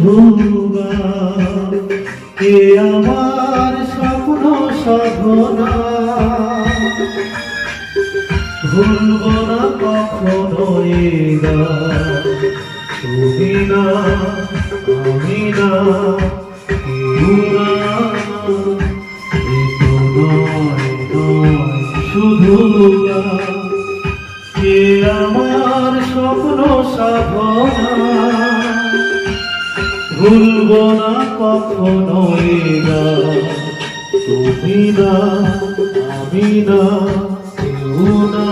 শুধু কে আমার স্বপ্ন সাধনা ভুলব না কখনো তুমি না আমি না কেউ না শুধু কে আমার স্বপ্ন সাধনা ভুলব না কখনো তুমি না আমি না কেউ না।